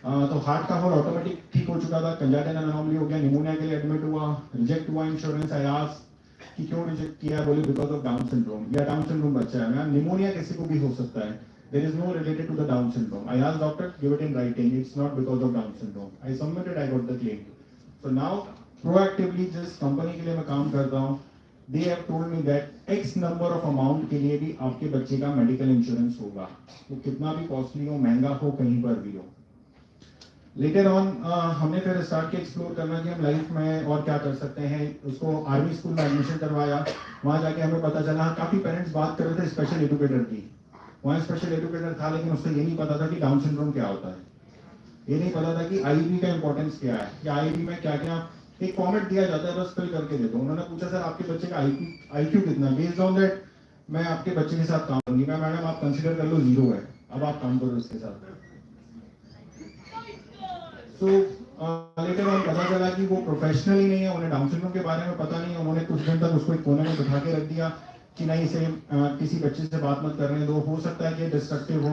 तो हार्ट का होल ऑटोमेटिक ठीक हो चुका था, कंजाइटनल एनोमली हो गया, निमोनिया के लिए एडमिट हुआ, रिजेक्ट हुआ इंश्योरेंस। आई आस्क्ड कि क्यों रिजेक्ट किया, बोले बिकॉज ऑफ डाउन सिंड्रोम, या डाउन सिंड्रोम बच्चा है। मैम निमोनिया किसी को भी हो सकता है, there is no related to the Down syndrome. I asked doctor give it in writing, it's not because of Down syndrome. I submitted, I got the claim. So now proactively जिस company के लिए मैं काम करता हूँ, they have told me that X number of amount के लिए भी आपके बच्चे का मेडिकल इंश्योरेंस होगा, वो कितना भी कॉस्टली हो, महंगा हो, कहीं पर भी हो। लेटर ऑन हमने फिर स्टार्ट किया एक्सप्लोर करना कि हम लाइफ में और क्या कर सकते हैं। उसको आर्मी स्कूल में एडमिशन करवाया, वहाँ जाके हमें पता चला, काफ़ी पेरेंट्स बात कर रहे थे स्पेशल एजुकेटर की, वहाँ स्पेशल एजुकेटर था लेकिन उससे ये नहीं पता था कि डाउन सिंड्रोम क्या होता है, ये नहीं पता था कि आईबी का इंपॉर्टेंस क्या है, कि आईबी में क्या क्या एक फॉर्मेट दिया जाता है, बस फिल करके दे दो। उन्होंने पूछा सर आपके बच्चे का आईक्यू कितना, बेस्ड ऑन दैट मैं आपके बच्चे के साथ काम करूंगी। मैं मैडम आप कंसीडर कर लो 0 है, अब आप काम करो इसके साथ। तो लेटर ऑन पता चला कि वो प्रोफेशनल ही नहीं है, उन्हें डाउन सिंड्रोम के बारे में पता नहीं है। उन्होंने कुछ दिन तक उसको एक कोने में बिठा के रख दिया कि नहीं इसे किसी बच्चे से बात मत करने दो, हो सकता है कि डिस्ट्रक्टिव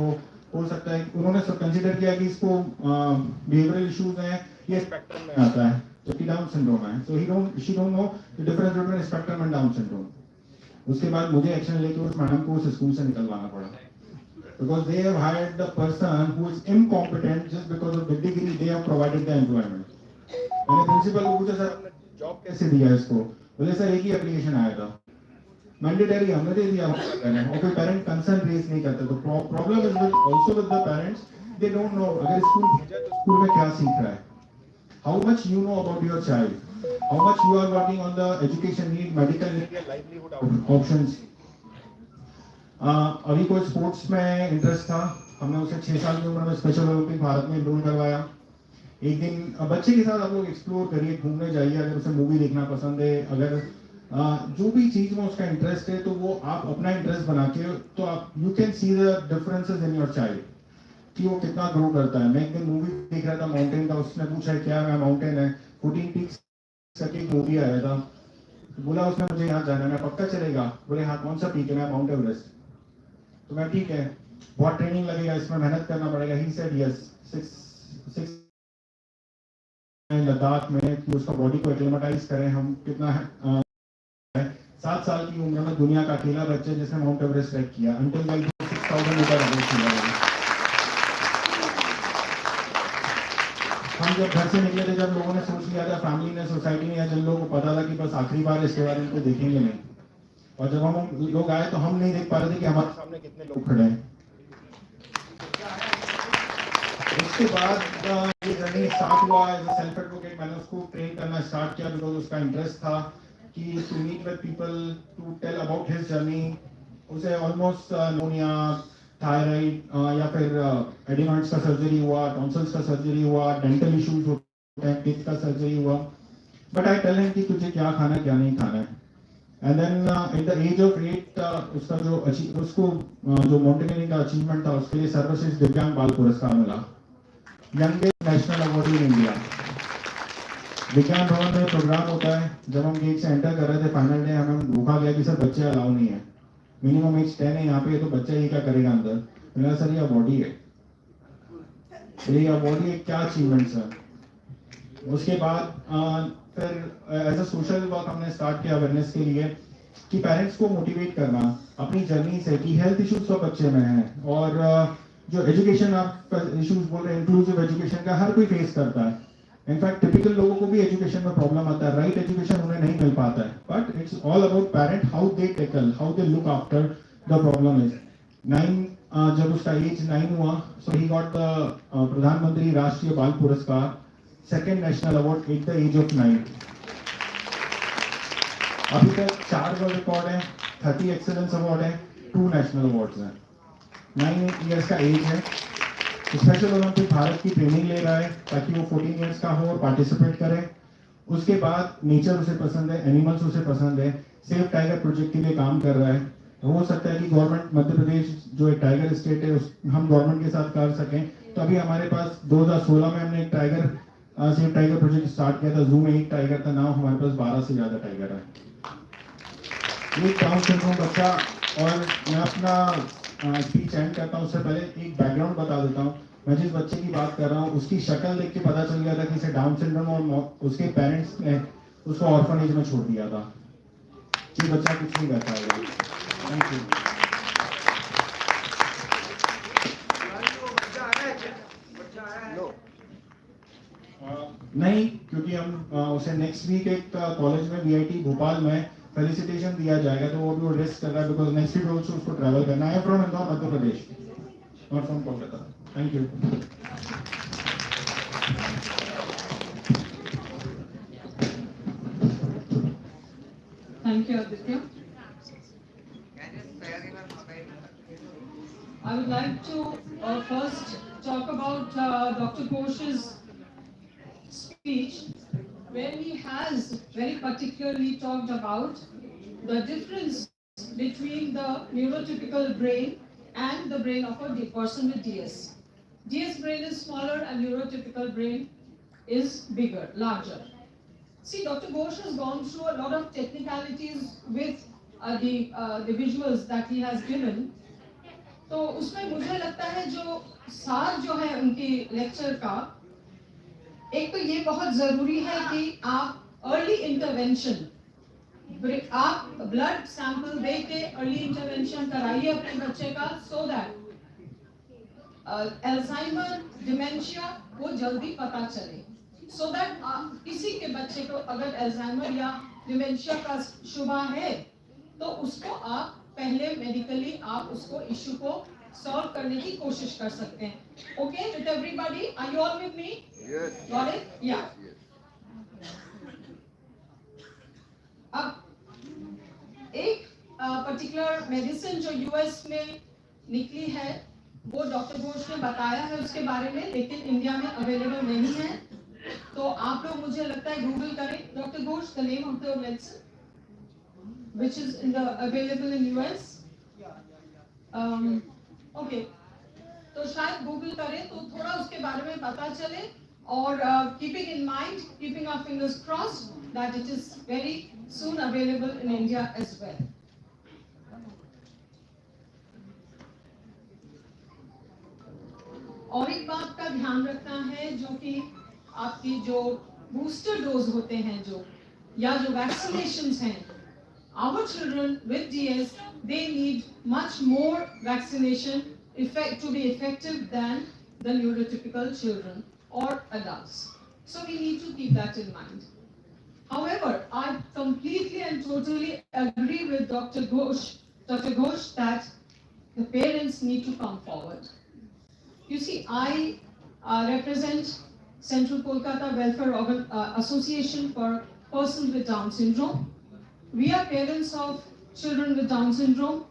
हो सकता है। उन्होंने सब कंसीडर किया कि इसको बिहेवियरल इश्यूज हैं, ये स्पेक्ट्रम में आता है, जबकि डाउन सिंड्रोम है। So she don't know the difference between spectrum and down syndrome. उसके बाद मुझे एक्शन लेके उस मैडम को उस स्कूल से निकलवाना पड़ा, because they have hired the person who is incompetent just because of the degree they have provided the employment. मैंने प्रिंसिपल को पूछा सर जॉब कैसे दिया इसको, बोले सर एक ही एप्लीकेशन आया था, मैंडेटरी हमने दे दिया, और कोई पेरेंट कंसर्न रेज नहीं करते। तो problem is also with the parents, they don't know अगर स्कूल भेजा तो स्कूल में क्या सीख रहा है, how much you know about your child, how much you are working on the education need, medical need या लाइवलीहुड ऑप्शंस। अभी कोई स्पोर्ट्स में इंटरेस्ट था, हमने उसे 6 साल की उम्र में स्पेशल ओलंपिक भारत में एनरोल करवाया। एक दिन बच्चे के साथ आप लोग एक्सप्लोर करिए, घूमने जाइए, अगर उसे मूवी देखना पसंद है, अगर जो भी चीज में उसका इंटरेस्ट है तो वो आप अपना इंटरेस्ट बना के, तो आप you can see the differences in your child कि वो कितना ग्रो करता है। मैं एक दिन मूवी देख रहा था माउंटेन का, उसने पूछा क्या मैं माउंटेन है, 14 पीक्स करके एक मूवी आया था, तो बोला उसने मुझे यहाँ जाना है, मैं पक्का चलेगा, बोले हाँ कौन सा पीक है, मैं माउंट एवरेस्ट। तो मैं ठीक है, बहुत ट्रेनिंग लगेगा, इसमें मेहनत करना पड़ेगा। ही सेड यस, 6 लद्दाख में कि उसका बॉडी को एक्लेमेटाइज करें हम, कितना है 7 साल की उम्र में दुनिया का अकेला बच्चा जिसने माउंट एवरेस्ट ट्रैक किया, अंटिल लाइक 6000 मीटर एवरेस्ट किया। हम जब घर से निकले थे, जब लोगों ने सोच लिया था, फैमिली ने, सोसाइटी ने, या जिन लोगों को पता था कि बस आखिरी बार इसके बारे में देखेंगे नहीं, और जब हम लोग आए तो हम नहीं देख पा रहे थे कि हमारे सामने कितने लोग खड़े हैं। उसके बाद ये जर्नी स्टार्ट हुआ एज अ सेल्फ एडवोकेट। मैंने उसको ट्रेन करना स्टार्ट किया बिकॉज उसका इंटरेस्ट था कि to meet with people to tell about his journey. उसे ऑलमोस्ट निमोनिया, थायराइड या फिर एडिनॉइड्स का सर्जरी हुआ, टॉन्सिल्स का सर्जरी हुआ, डेंटल इश्यूज होते हैं, टीथ का सर्जरी हुआ। बट आई टेल हिम कि तुझे क्या खाना है क्या नहीं खाना है। And then at the age of 8 उसका उसको जो माउंटेनियरिंग का अचीवमेंट था उसके लिए सर्वश्रेष्ठ दिव्यांग बाल पुरस्कार मिला, youngest national award in India. विज्ञान भवन में प्रोग्राम होता है, जब हम गेट से एंटर कर रहे थे फाइनल डे हमें रोका गया कि सर बच्चे अलाउ नहीं है, मिनिमम एज 10 है यहाँ पे, तो बच्चा ये क्या करेगा अंदर। मैंने सर ये बॉडी है, ये बॉडी है, क्या अचीवमेंट सर। उसके बाद फिर एज अ सोशल वर्क हमने स्टार्ट किया अवेयरनेस के लिए कि पेरेंट्स को मोटिवेट करना अपनी जर्नी से कि हेल्थ इश्यूज सब बच्चे में हैं, और जो एजुकेशन आप इश्यूज बोल रहे हैं, इंक्लूसिव एजुकेशन का हर कोई फेस करता है। इनफैक्ट टिपिकल लोगों को भी एजुकेशन में प्रॉब्लम आता है, राइट एजुकेशन उन्हें नहीं मिल पाता है, but it's all about parent, how they tackle, how they look after the problem is. 9 जब उसका एज 9 हुआ, सो ही गॉट द प्रधानमंत्री Rashtriya Bal Puraskar, second national award at the age of 9। अभी तक 4 वर्ल्ड रिकॉर्ड है, 30 एक्सेलेंस अवार्ड है, 2 नेशनल अवार्ड्स हैं। 9 years का एज है। स्पेशल ओलंपिक भारत की ट्रेनिंग ले रहा है ताकि वो 14 ईयर्स का हो और पार्टिसिपेट करे। उसके बाद नेचर उसे पसंद है, एनिमल्स उसे पसंद है, सेफ टाइगर प्रोजेक्ट के लिए काम कर रहा है। हो सकता है कि गवर्नमेंट मध्य प्रदेश जो एक टाइगर स्टेट है हम गवर्नमेंट के साथ कर सकें। तो अभी हमारे पास 2016 में हमने एक tiger safe tiger project start किया था, जू में 1 टाइगर था, नाउ हमारे पास 12 से ज्यादा टाइगर है। ये डाउन सिंड्रोम बच्चा, और मैं अपना स्पीच एंड करता हूँ उससे पहले एक बैकग्राउंड बता देता हूँ। मैं जिस बच्चे की बात कर रहा हूँ उसकी शक्ल देख के पता चल गया था कि इसे डाउन सिंड्रोम, और उसके पेरेंट्स ने उसको ऑर्फनेज में छोड़ दिया था। ये बच्चा कुछ नहीं कर पाएगा। Thank you. नहीं, क्योंकि हम उसे नेक्स्ट वीक एक कॉलेज में वीआईटी भोपाल में फेलिसिटेशन दिया जाएगा, तो वो भी वो रिस्क कर रहा है बिकॉज नेक्स्ट वीक ऑल्सो उसको ट्रैवल करना है from Indore Madhya Pradesh, not from Kolkata. Thank you. Thank you, Aditya. I would like to first talk about Dr. Ghosh's speech, where he has very particularly talked about the difference between the neurotypical brain and the brain of a person with DS. DS brain is smaller and neurotypical brain is bigger, larger. See, Dr. Ghosh has gone through a lot of technicalities with the visuals that he has given. तो उसमें मुझे लगता है जो सार जो है उनकी लेक्चर का, एक तो ये बहुत जरूरी है कि आप अर्ली इंटरवेंशन, आप ब्लड सैंपल दे के अर्ली इंटरवेंशन कराइए अपने बच्चे का, सो दैट अल्जाइमर, डिमेंशिया वो जल्दी पता चले, सो दैट किसी के बच्चे को अगर अल्जाइमर या डिमेंशिया का शुबा है तो उसको आप पहले मेडिकली आप उसको इश्यू को सॉल्व करने की कोशिश कर सकते हैं। Okay with everybody, are you all with me? Yes, got it? Yeah. अब एक पर्टिकुलर मेडिसिन जो यूएस में निकली है वो डॉक्टर घोष ने बताया है उसके बारे में, लेकिन इंडिया में अवेलेबल नहीं है, तो आप लोग मुझे लगता है गूगल करें doctor Ghosh, the name of the medicine which is in the available in US. Okay, तो शायद गूगल करें तो थोड़ा उसके बारे में पता चले, और keeping in mind, keeping our fingers crossed that it is very soon available in India as well. और एक बात का ध्यान रखना है, जो कि आपकी जो बूस्टर डोज होते हैं जो या जो वैक्सीनेशंस हैं, our children with DS, they need much more vaccination to be effective than the neurotypical children or adults. So we need to keep that in mind. However, I completely and totally agree with Dr. Ghosh that the parents need to come forward. You see, I represent Central Kolkata Association for Persons with Down Syndrome. We are parents of children with Down syndrome.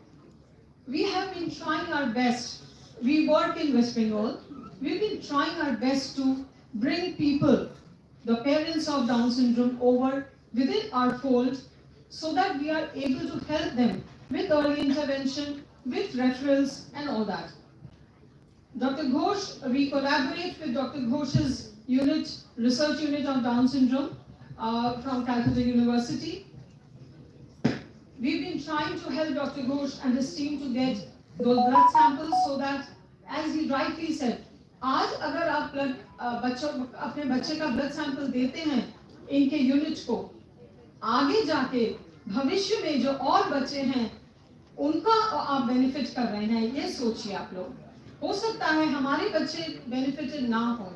We have been trying our best. We work in West Bengal. We've been trying our best to bring people, the parents of Down syndrome, over within our fold so that we are able to help them with early intervention, with referrals and all that. Dr. Ghosh, we collaborate with Dr. Ghosh's research unit on Down syndrome from Calcutta University. We've been trying to help Dr. Ghosh and his team to get those blood samples so that, as he rightly said, आज अगर आप अपने बच्चे का blood sample देते हैं इनके unit को, आगे जाके भविष्य में जो और बच्चे हैं उनका आप बेनिफिट कर रहे हैं, ये सोचिए आप लोग. हो सकता है हमारे बच्चे बेनिफिटेड ना हो,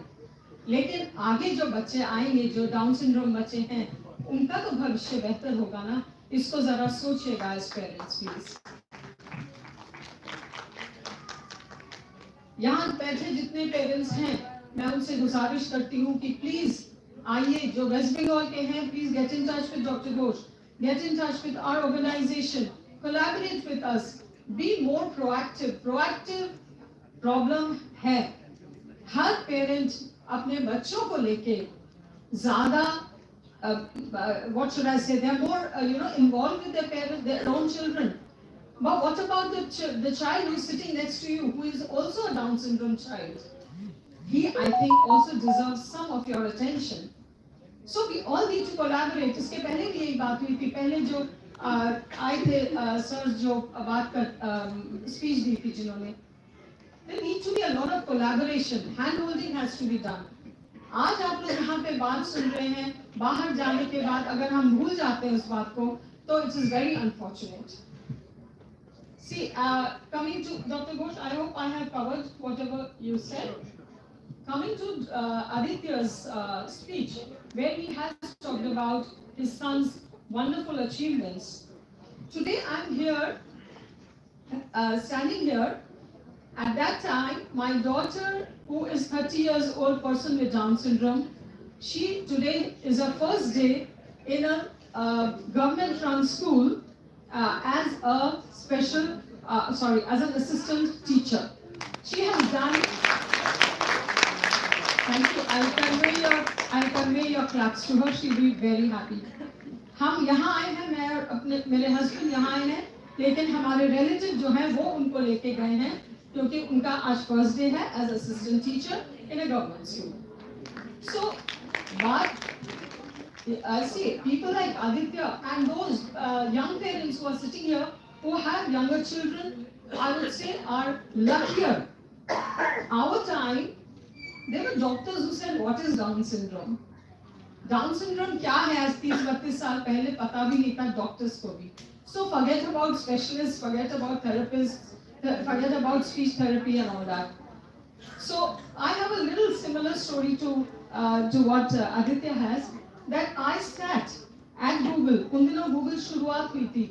लेकिन आगे जो बच्चे आएंगे, जो डाउन सिंड्रोम बच्चे हैं, उनका तो भविष्य बेहतर होगा ना. इसको जरा सोचिएगा एज पेरेंट्स प्लीज. यहाँ बैठे जितने पेरेंट्स हैं, मैं उनसे गुजारिश करती हूँ कि प्लीज आइए, जो वेस्ट बंगाल के हैं, please get in touch with doctor Ghosh, get in touch with our organisation, collaborate with us, be more proactive. Proactive problem है. हर पेरेंट अपने बच्चों को लेके ज्यादा what should I say, they are more involved with their parents, their own children. But what about the child who is sitting next to you, who is also a Down syndrome child? He, I think, also deserves some of your attention. So we all need to collaborate. इसके पहले भी यही बात हुई थी. पहले जो आए थे सर जो बात कर स्पीच दी थी जिन्होंने, there need to be a lot of collaboration. Hand holding has to be done. आज आप लोग यहाँ पे बात सुन रहे हैं, बाहर जाने के बाद अगर हम भूल जाते हैं उस बात को, तो it is very unfortunate. See, coming to Dr. Ghosh, I hope I have covered whatever you said. Coming to Aditya's speech, where he has talked about his son's wonderful achievements. Today I'm here, standing here. At that time, my daughter, who is 30 years old person with Down syndrome, she today is her first day in a government-run school as a special, as an assistant teacher. She has done. Thank you. I'll convey your claps to her. She'll be very happy. हम यहाँ आए हैं, मैं अपने मेरे husband यहाँ आए हैं, लेकिन हमारे रिलेटिव जो हैं वो उनको लेके गए हैं क्योंकि उनका आज फर्स्ट डे है as assistant teacher in a government school. So, but I see people like Aditya and those young parents who are sitting here who have younger children, I would say, are luckier. Our time, there were doctors who said, "What is Down syndrome?" Down syndrome क्या है? आज 30-32 साल पहले पता भी नहीं था doctors को भी. So forget about specialists, forget about therapists, forget about speech therapy and all that. So I have a little similar story to what Aditya has. That I sat at Google. उन दिनों Google शुरुआत हुई थी.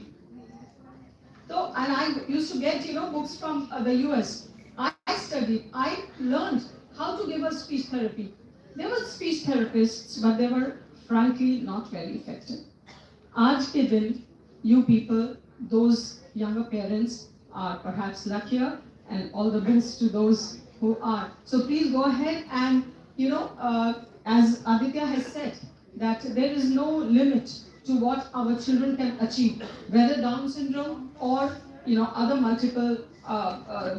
So and I used to get books from the US. I studied. I learned how to give a speech therapy. There were speech therapists, but they were frankly not very effective. आज के दिन, you people, those younger parents, are perhaps luckier, and all the best to those who are. So please go ahead and, as Aditya has said, that there is no limit to what our children can achieve, whether Down syndrome or other multiple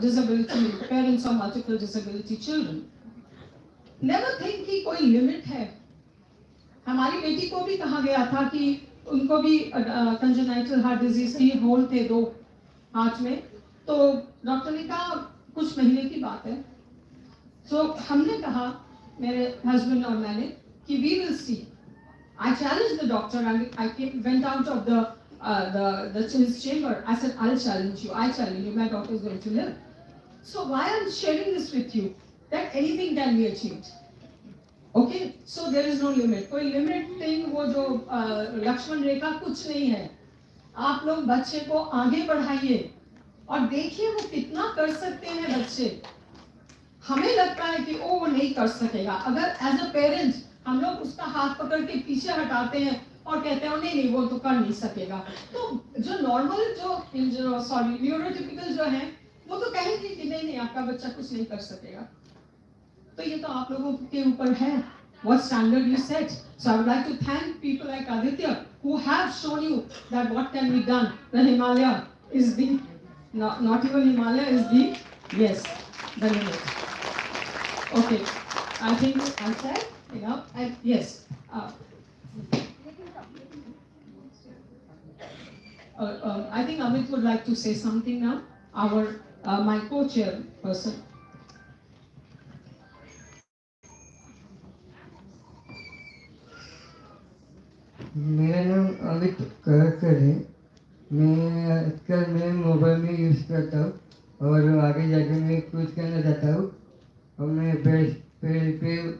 disability, parents of multiple disability children. Never think कि कोई limit है. हमारी बेटी को भी कहा गया था कि उनको भी congenital heart disease की होल थे 2 हार्ट में, तो डॉक्टर ने कहा कुछ महीने की बात है. तो हमने कहा, मेरे हस्बैंड और मैंने, कि we will see. I challenged the doctor and I went out of his chamber. I said, I'll challenge you. I challenge you. My daughter is going to live. So why I'm sharing this with you? That anything can be achieved. Okay so there is no limit, कोई limiting वो जो लक्ष्मण रेखा कुछ नहीं है। आप लोग बच्चे को आगे बढ़ाइए और देखिए वो कितना कर सकते हैं बच्चे। हमें लगता है कि ओ वो नहीं कर सकेगा, अगर एज अ पेरेंट हम लोग उसका हाथ पकड़ के पीछे हटाते हैं और कहते हैं नहीं नहीं वो तो कर नहीं सकेगा, तो जो नॉर्मल जो सॉरी न्यूरोटिपिकल जो है वो तो कहेंगे कि नहीं नहीं आपका बच्चा कुछ नहीं कर सकेगा। तो ये तो आप लोगों के ऊपर है what standard you set. So I would like to thank people like Aditya who have shown you that what can be done. The Himalaya is the not even Himalaya is the yes the limit. Okay, I think I said enough. And yes. I think Amit would like to say something now. Our my co-chair person. मेरा नाम अमित करकर है। मैं आजकल मैं mobile में use करता हूँ और आगे जाके मैं कुछ करना चाहता हूँ और मैं पे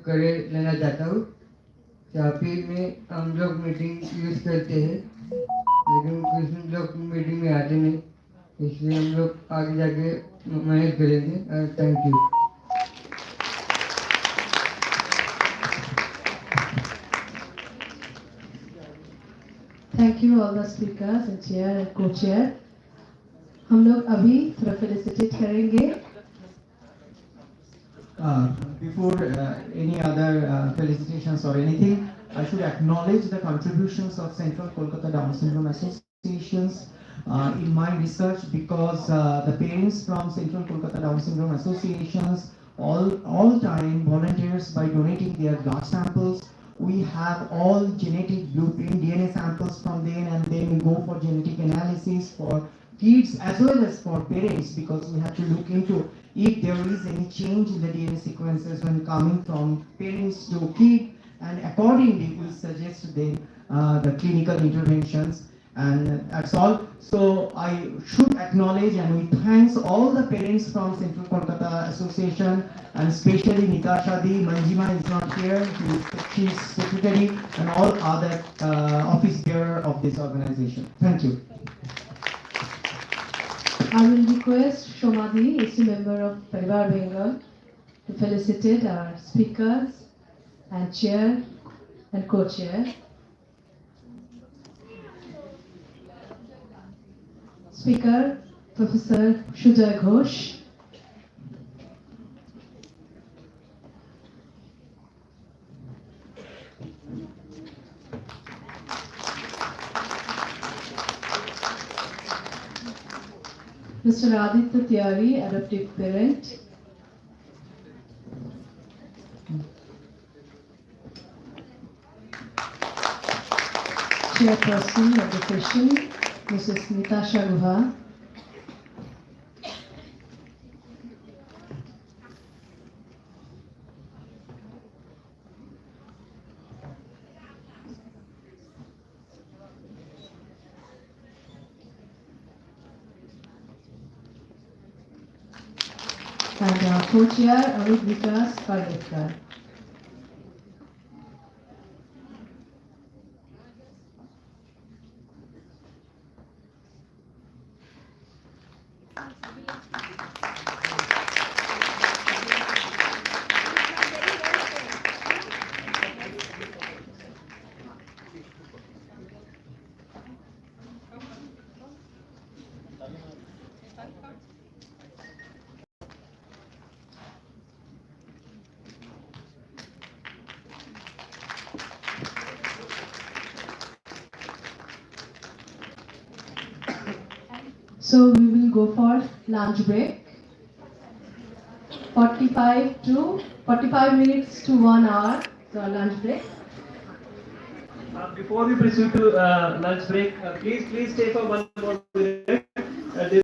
करे लेना चाहता हूँ। चापी में हम लोग मीटिंग यूज़ करते हैं लेकिन कुछ लोग मीटिंग में आते नहीं, इसलिए हम लोग आगे जाके मैनेज करेंगे। Thank you. Thank you all the speakers and chair and co-chair. हम लोग अभी थोड़ा फेलिसिटेट करेंगे। Before any other felicitations or anything, I should acknowledge the contributions of Central Kolkata Down Syndrome Associations in my research, because the parents from Central Kolkata Down Syndrome Associations all time volunteers by donating their blood samples. We have all genetic blueprint DNA samples from them, and then we go for genetic analysis for kids as well as for parents, because we have to look into if there is any change in the DNA sequences when coming from parents to kid, and accordingly we suggest them the clinical interventions, and that's all. So I should acknowledge and we thanks all the parents from Central Kolkata Association, and especially Nitasha Di, Manjima is not here, she's secretary, and all other office bearer of this organization. Thank you. I will request Shomadhi, is a member of Parivar Bengal, to felicitate our speakers and chair and co-chair. Speaker, Professor Sujay Ghosh. Mr. Aditya Tiwari, Adoptive Parent. Chairperson of the session, Mrs. Nitasha Guha. And our co-chair, Amit Vikas Pardekkar. So we will go for lunch break. 45 minutes to 1 hour. So lunch break. Before we proceed to lunch break, please stay for 1 more minute.